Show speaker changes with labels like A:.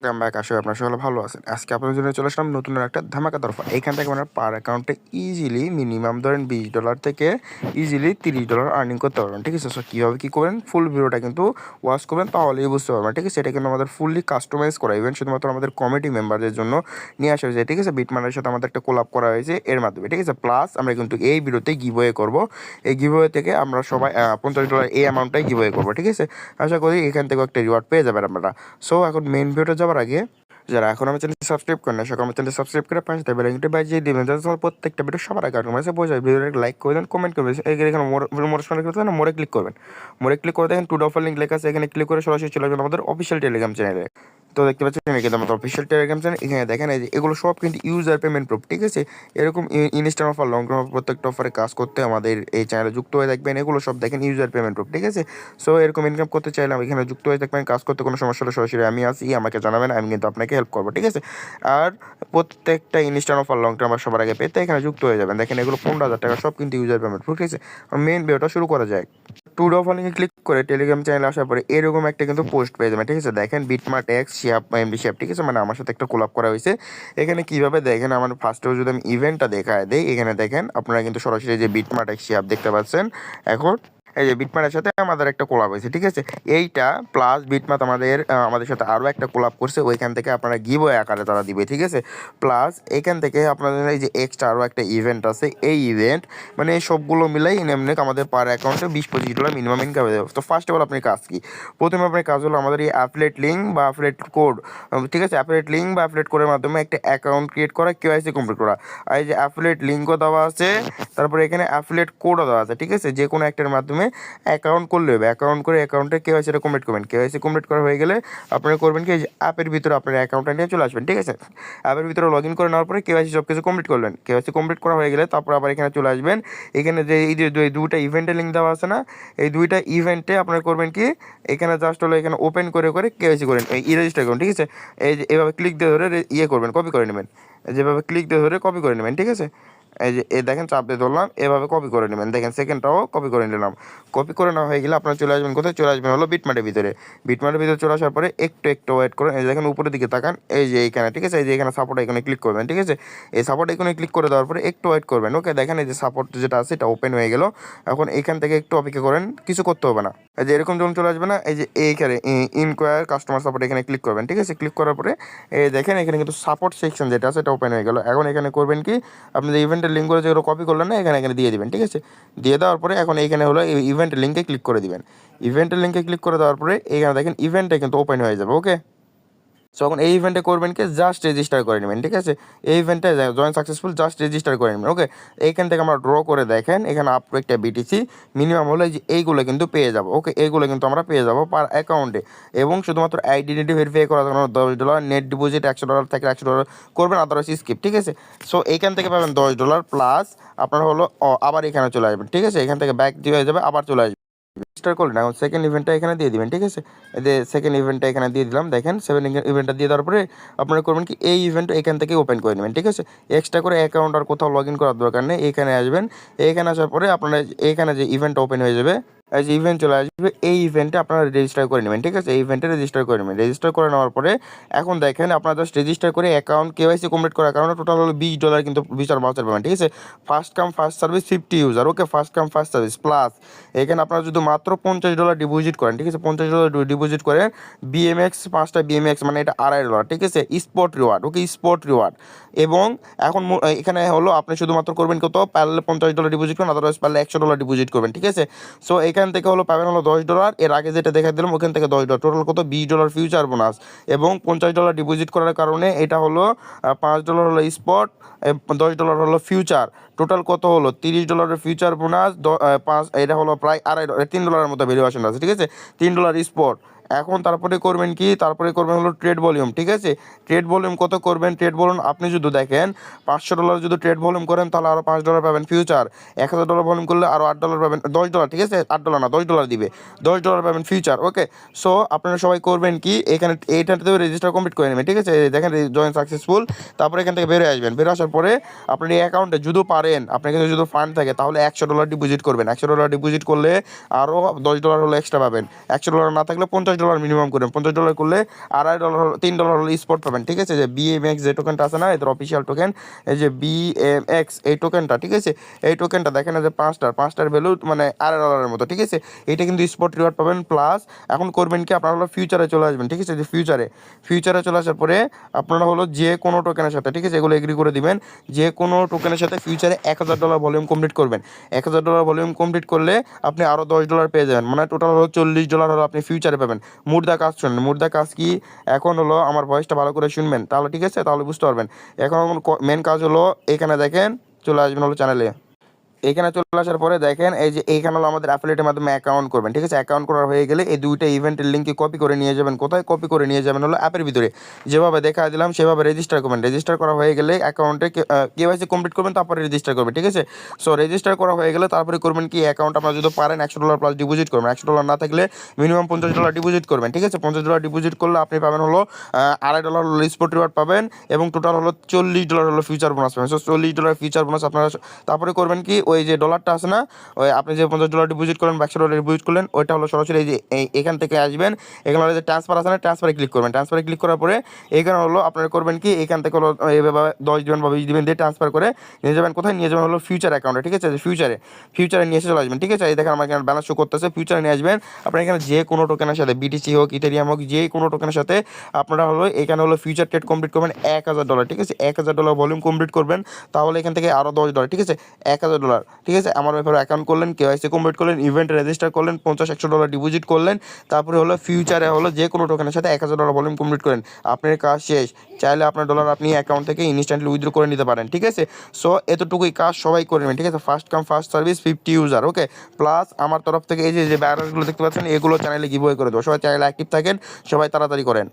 A: Back আসলে আপনার সকলে ভালো আছেন। আজকে আপনাদের জন্য চলে আসলাম নতুন একটা ধামাকাদার অফার। এইখান থেকে আপনারা পার অ্যাকাউন্টে ইজিলি মিনিমাম ধরেন $20 থেকে ইজিলি $30 আর্নিং করতে পারবেন। ঠিক আছে? সো কীভাবে কী করবেন ফুল ভিডিওটা কিন্তু ওয়াচ করবেন তাহলেই বুঝতে পারবেন। ঠিক আছে? এটা কিন্তু আমাদের ফুললি কাস্টমাইজ করা ইভেন্ট শুধুমাত্র আমাদের কমিটি মেম্বারদের জন্য নিয়ে আসা হয়েছে। ঠিক আছে? বিটমার্টের সাথে আমাদের একটা কোলাপ করা হয়েছে এর মাধ্যমে। ঠিক আছে? প্লাস আমরা কিন্তু এই ভিডিওতে গিভওয়ে করবো। এই গিভওয়ে থেকে আমরা সবাই $50 এই অ্যামাউন্টটাই গিভওয়ে করবো। ঠিক আছে? আশা করি এখান থেকেও একটা রিওয়ার্ড পেয়ে যাবেন আপনারা। সো এখন মেইন ভিডিওটা যাওয়ার আগে যারা এখন আমার চ্যানেলটি সাবস্ক্রাইব করেন না সকল আমার চ্যানেলটি সাবস্ক্রাইব করে পাশে থাকবে বেলাইকনটি বাজিয়ে দিবেন যাতে তোমার প্রত্যেকটা ভিডিও সবার আগে আপনার কাছে পৌঁছে যায়। ভিডিওটা লাইক করে দেন, কমেন্ট করবেন, এখানে মোরে করতে না মোরে ক্লিক করবেন। মোরে ক্লিক করে দেখেন টু অফার লিঙ্ক লেখা আছে, এখানে ক্লিক করে সরাসরি চলে যাবেন আমাদের অফিসিয়াল টেলিগ্রাম চ্যানেলে। তো দেখতে পাচ্ছেন এখানে কিন্তু আমাদের অফিসিয়াল টেলিগ্রাম চ্যানেল, এখানে দেখেন এই যে এগুলো সব কিন্তু ইউজার পেমেন্ট প্রুফ। ঠিক আছে? এরকম ইনস্ট্যান্ট অফার লং টার্ম প্রত্যেকটা অফারে কাজ করতে আমাদের এই চ্যানেলে যুক্ত হয়ে থাকবেন। এগুলো সব দেখেন ইউজার পেমেন্ট প্রুফ। ঠিক আছে? সো এরকম ইনকাম করতে চাইলে এখানে যুক্ত হয়ে থাকবেন। কাজ করতে কোনো সমস্যা হলে সরাসরি আমি আসি, আমাকে জানাবেন, আমি কিন্তু আপনাকে হেল্প করবো। ঠিক আছে? আর প্রত্যেকটা ইনস্ট্যান্ট অফার লং টার্ম সবার আগে পেতে এখানে যুক্ত হয়ে যাবেন। দেখেন এগুলো $15,000 সব কিন্তু ইউজার পেমেন্ট। ঠিক আছে? মেইন ভিডিওটা শুরু করা যায়। ট্যুর অফ লিঙ্কে ক্লিক করে টেলিগ্রাম চ্যানেলে আসার পরে এরকম একটা কিন্তু পোস্ট পেয়ে যাবেন। ঠিক আছে? দেখেন বিটমার্ট এক্স শিয়াপ এমডি শিয়াপ। ঠিক আছে? মানে আমার সাথে একটা কোলাপ করা হয়েছে। এখানে কীভাবে দেখেন আমার ফার্স্টেও যদি আমি ইভেন্টটা দেখায় দেই, এখানে দেখেন আপনারা কিন্তু সরাসরি যে বিটমার্ট এক্স শিয়াপ দেখতে পাচ্ছেন। এখন এই যে বিটমার্টের সাথে আমাদের একটা কোলাপ হয়েছে। ঠিক আছে? এইটা প্লাস বিটমার্ট আমাদের সাথে আরও একটা কোলাপ করছে, ওইখান থেকে আপনারা গিভওয়ে আকারে তারা দিবে। ঠিক আছে? প্লাস এখান থেকে আপনাদের এই যে এক্সট্রা আরও একটা ইভেন্ট আছে, এই ইভেন্ট মানে এই সবগুলো মিলাই এমনি আমাদের পার অ্যাকাউন্টে $20-25 মিনিমাম ইনকাম হয়ে যাবে। তো ফার্স্ট অফ অল আপনার কাজ কি? প্রথমে আপনার কাজ হলো আমাদের এই অ্যাফিলিয়েট লিঙ্ক বা অ্যাফিলিয়েট কোড, ঠিক আছে, অ্যাফিলিয়েট লিঙ্ক বা অ্যাফিলিয়েট কোডের মাধ্যমে একটা অ্যাকাউন্ট ক্রিয়েট করা, কেওয়াইসি কমপ্লিট করা। আর এই যে অ্যাফিলিয়েট লিঙ্কও দেওয়া আছে, তারপরে এখানে অ্যাফিলিয়েট কোডও দেওয়া আছে। ঠিক আছে? যে কোনো একটার মাধ্যমে অ্যাকাউন্ট করলে হবে। অ্যাকাউন্ট করে অ্যাকাউন্টে কেওয়াইসিটা কমপ্লিট করবেন। কেওয়াইসি কমপ্লিট করা হয়ে গেলে আপনারা করবেন কি, এই যে অ্যাপের ভিতরে আপনার অ্যাকাউন্টটা নিয়ে চলে আসবেন। ঠিক আছে? অ্যাপের ভিতরে লগ ইন করে নেওয়ার পরে কেওয়াইসি সব কিছু কমপ্লিট করলেন। কেওয়াইসি কমপ্লিট করা হয়ে গেলে তারপর আবার এখানে চলে আসবেন। এখানে যে এই যে দুইটা ইভেন্টের লিঙ্ক দেওয়া আছে না, এই দুইটা ইভেন্টে আপনারা করবেন কি, এখানে জাস্ট হলো এখানে ওপেন করে কেওয়াইসি করেন, এই রেজিস্টার করুন। ঠিক আছে? এই যে এভাবে ক্লিক দিয়ে ধরে করবেন, কপি করে নেবেন। যেভাবে ক্লিক দিয়ে ধরে কপি করে নেবেন। ঠিক আছে? এই যে দেখেন চাপ দিয়ে ধরলাম, এভাবে কপি করে নেবেন। দেখেন সেকেন্ডটাও কপি করে নিলাম। কপি করে নেওয়া হয়ে গেলে আপনারা চলে আসবেন কোথায়? চলে আসবেন হলো বিটমার্টের ভিতরে। বিটমার্টের ভিতরে চলে আসার পরে একটু ওয়েট করেন। এই দেখেন উপরের দিকে তাকান, এই যে এইখানে। ঠিক আছে? এই যে এখানে সাপোর্ট আইকনে ক্লিক করবেন। ঠিক আছে? এই সাপোর্ট আইকনে ক্লিক করে দেওয়ার পরে একটু ওয়েট করবেন। ওকে, দেখেন এই যে সাপোর্ট যেটা আছে এটা ওপেন হয়ে গেল। এখন এইখান থেকে একটু অপেক্ষা করেন, কিছু করতে হবে না। এই যে এরকম যখন চলে আসবে না, এই যে এইখানে ইনকোয়ার কাস্টমার সাপোর্ট এখানে ক্লিক করবেন। ঠিক আছে? ক্লিক করার পরে এই দেখেন এখানে কিন্তু সাপোর্ট সেকশন যেটা আছে এটা ওপেন হয়ে গেল। এখন এখানে করবেন কি, আপনি যে ইভেন্টের লিঙ্কগুলো যেগুলো কপি করলেন না, এখানে দিয়ে দিবেন। ঠিক আছে? দিয়ে দেওয়ার পরে এখন এইখানে হলো এই ইভেন্টের লিঙ্কে ক্লিক করে দিবেন। ইভেন্টের লিঙ্কে ক্লিক করে দেওয়ার পরে এইখানে দেখেন ইভেন্টটা কিন্তু ওপেন হয়ে যাবে। ওকে, সো এখন এই ইভেন্টে করবেন কি, জাস্ট রেজিস্টার করে নেবেন। ঠিক আছে? এই ইভেন্টে জয়েন সাকসেসফুল, জাস্ট রেজিস্টার করে নেবেন। ওকে, এইখান থেকে আমরা ড্র করে দেখেন এখানে আপ টু একটা বিটিসি মিনিমাম হলে যে এইগুলো কিন্তু পেয়ে যাবো। ওকে, এইগুলো কিন্তু আমরা পেয়ে যাবো পার অ্যাকাউন্টে। এবং শুধুমাত্র আইডেন্টিটি ভেরিফাই করার জন্য $10, নেট ডিপোজিট $100 থেকে $100 করবেন, আদারওয়াইজ স্কিপ। ঠিক আছে? সো এইখান থেকে পাবেন $10 প্লাস আপনার হলো আবার এখানে চলে আসবেন। ঠিক আছে? এখান থেকে ব্যাক দিয়ে হয়ে যাবে, আবার চলে আসবে। রেজিস্টার করলেন, এখন সেকেন্ড ইভেন্টটা এখানে দিয়ে দিবেন। ঠিক আছে? এই যে সেকেন্ড ইভেন্টটা এখানে দিয়ে দিলাম। দেখেন ইভেন্টটা দিয়ে দেওয়ার পরে আপনারা করবেন কি, এই ইভেন্ট এখান থেকে ওপেন করে নেবেন। ঠিক আছে? এক্সট্রা করে অ্যাকাউন্ট আর কোথাও লগ ইন করার দরকার নেই। এখানে আসবেন, এখানে আসার পরে আপনারা এখানে যে ইভেন্টটা ওপেন হয়ে যাবে, এই যে ইভেন্ট চলে আসবে, এই ইভেন্টে আপনারা রেজিস্টার করে নেবেন। ঠিক আছে? এই ইভেন্টে রেজিস্টার করে নেবেন। রেজিস্টার করে নেওয়ার পরে এখন দেখেন আপনারা জাস্ট রেজিস্টার করে অ্যাকাউন্ট কেওয়াইসি কমপ্লিট করার কারণে টোটাল হলো $20 কিন্তু ভিসার ভাউচার পাবেন। ঠিক আছে? First come first service 50 user. Okay, first come first service plus এখানে আপনারা যদি মাত্র $50 ডিপোজিট করেন। ঠিক আছে? $50 ডিপোজিট করেন, বিএমএক্স 5টা বিএমএক্স মানে এটা $2.5। ঠিক আছে? Spot reward. Okay, spot reward. এবং এখন এখানে হলো আপনি শুধুমাত্র করবেন কত, পারলে $50 ডিপোজিট করুন, আদারওয়াইজ পারলে $100 ডিপোজিট করবেন। ঠিক আছে? সো এখান থেকে হলো পাবেন হলো $10। এর আগে যেটা দেখা দিলাম ওখান থেকে $10, টোটাল কত, $20 ফিউচার বোনাস। এবং $50 ডিপোজিট করার কারণে এটা হলো $5 হলো স্পট, $10 হলো ফিউচার। টোটাল কত হলো, $30 ফিউচার বোনাস, এটা হলো প্রায় $3 মতো ভ্যালুয়েশন আছে। ঠিক আছে? $3 স্পট। এখন তারপরে করবেন কি, তারপরে করবেন হলো ট্রেড ভলিউম। ঠিক আছে? ট্রেড ভলিউম কত করবেন, ট্রেড ভলিউম আপনি যদি দেখেন $500 যদি ট্রেড ভলিউম করেন তাহলে আরও $5 পাবেন ফিউচার। $1000 ভলিউম করলে আরও $8 পাবেন, $10। ঠিক আছে? $8 না, $10 দিবে, $10 পাবেন ফিউচার। ওকে, সো আপনারা সবাই করবেন কি, এখানে এইটাতেও রেজিস্টার কমপ্লিট করে নেবেন। ঠিক আছে? দেখেন জয়েন সাকসেসফুল, তারপরে এখান থেকে বেরিয়ে আসবেন। বেরিয়ে আসার পরে আপনার এই অ্যাকাউন্টে যদি পারেন, আপনার কাছে যদি ফান্ড থাকে তাহলে $100 ডিপোজিট করবেন। $100 ডিপোজিট করলে আরও $10 হলো এক্সট্রা পাবেন। $100 না থাকলে $50 $50 মিনিমাম করবেন। $50 করলে $2.5 $3 হলো স্পট পাবেন, ঠিক আছে। যে বিএমএক্স যে টোকেনটা আছে না, এদের অফিসিয়াল টোকেন, এই যে বিএমএক্স এই টোকেনটা, ঠিক আছে। এই টোকেনটা দেখেন যে 5টার ভ্যালু মানে $2.5 মতো, ঠিক আছে। এটা কিন্তু স্পট রিওয়ার্ড পাবেন। প্লাস এখন করবেন কি, আপনারা হলো ফিউচারে চলে আসবেন, ঠিক আছে। যে ফিউচারে চলে আসার পরে আপনারা হলো যে কোনো টোকেনের সাথে, ঠিক আছে, এগুলো এগ্রি করে দিবেন। যে কোনো টোকেনের সাথে ফিউচারে $1000 ভলিউম কমপ্লিট করবেন। $1000 ভলিউম কমপ্লিট করলে আপনি আরও $10 পেয়ে যাবেন, মানে টোটাল হলো $40 হলো আপনি ফিউচারে পাবেন। মুর্দা কাজ শুনেন, মুর্দা কাজ কি এখন হলো, আমার ভয়েসটা ভালো করে শুনবেন তাহলে, ঠিক আছে, তাহলে বুঝতে পারবেন। এখন মেন কাজ হলো এখানে দেখেন, চলে আসবেন হলো চ্যানেলে। এখানে চলে আসার পরে দেখেন এই যে এইখানে হলো আমাদের অ্যাফিলিয়েটের মাধ্যমে অ্যাকাউন্ট করবেন, ঠিক আছে। অ্যাকাউন্ট করা হয়ে গেলে এই দুইটা ইভেন্টের লিঙ্কে কপি করে নিয়ে যাবেন। কোথায় কপি করে নিয়ে যাবেন? হলো অ্যাপের ভিতরে, যেভাবে দেখা দিলাম সেভাবে রেজিস্টার করবেন। রেজিস্টার করা হয়ে গেলে অ্যাকাউন্টে কেওয়াইসি কমপ্লিট করবেন, তারপরে রেজিস্টার করবেন, ঠিক আছে। সো রেজিস্টার করা হয়ে গেলে তারপরে করবেন কি, অ্যাকাউন্ট আপনারা যদি পারেন $100 প্লাস ডিপোজিট করবেন। $100 না থাকলে মিনিমাম $50 ডিপোজিট করবেন, ঠিক আছে। $50 ডিপোজিট করলে আপনি পাবেন হলো $2.5 হলো স্পট রিওয়ার্ড পাবেন, এবং টোটাল হলো $40 হলো ফিউচার বোনাস পাবেন। সো $40 ফিউচার বোনাস আপনারা তারপরে করবেন কি, ওই যে ডলারটা আছে না, ওই আপনি যে $50 ডিপোজিট করলেন, $100 ডিপোজিট করলেন, ওইটা হলো সরাসরি এই যে এখান থেকে আসবেন। এখানে হলো যে ট্রান্সফার আছে না, ট্রান্সফারে ক্লিক করবেন। ট্রান্সফারে ক্লিক করার পরে এখানে হলো আপনারা করবেন কি, এখান থেকে হলো এইভাবে 10 দিবেন বা 20 দিবেন দিয়ে ট্রান্সফার করে নিয়ে যাবেন। কোথায় নিয়ে যাবেন? হলো ফিউচার অ্যাকাউন্টে, ঠিক আছে। ফিউচারে নিয়ে এসে চলে আসবেন, ঠিক আছে। এই দেখেন আমার এখানে ব্যালেন্স শো করতেছে, ফিউচারে নিয়ে আসবেন। আপনার এখানে যে কোনো টোকেনের সাথে, বিটিসি হোক, ইথেরিয়াম হোক, যে কোনো টোকেনের সাথে আপনারা হলো এখানে হলো ফিউচার ট্রেড কমপ্লিট করবেন $1000, ঠিক আছে। $1000 ভলিউম কমপ্লিট করবেন, তাহলে এখান থেকে আরও $10, ঠিক আছে। $1000, ঠিক আছে। আমার ব্যাপারে অ্যাকাউন্ট করলেন, কেওয়াইসি কমপ্লিট করলেন, ইভেন্ট রেজিস্টার করলেন, $50-100 ডিপোজিট করলেন, তারপরে হলো ফিউচারে হলো যে কোনো টোকেনের সাথে $1000 ভলিউম কমপ্লিট করেন, আপনার কাজ শেষ। চাইলে আপনার ডলার আপনি অ্যাকাউন্ট থেকে ইনস্ট্যান্টলি উইথড্র করে নিতে পারেন, ঠিক আছে। সো এতটুকুই কাজ সবাই করে নেবেন, ঠিক আছে। First come first service, 50 user, okay. Plus আমার তরফ থেকে এই যে ব্যানারগুলো দেখতে পাচ্ছেন, এগুলো চ্যানেলে গিভওয়ে করে দেবো। সবাই চ্যানেলে অ্যাক্টিভ থাকেন, সবাই তাড়াতাড়ি করেন।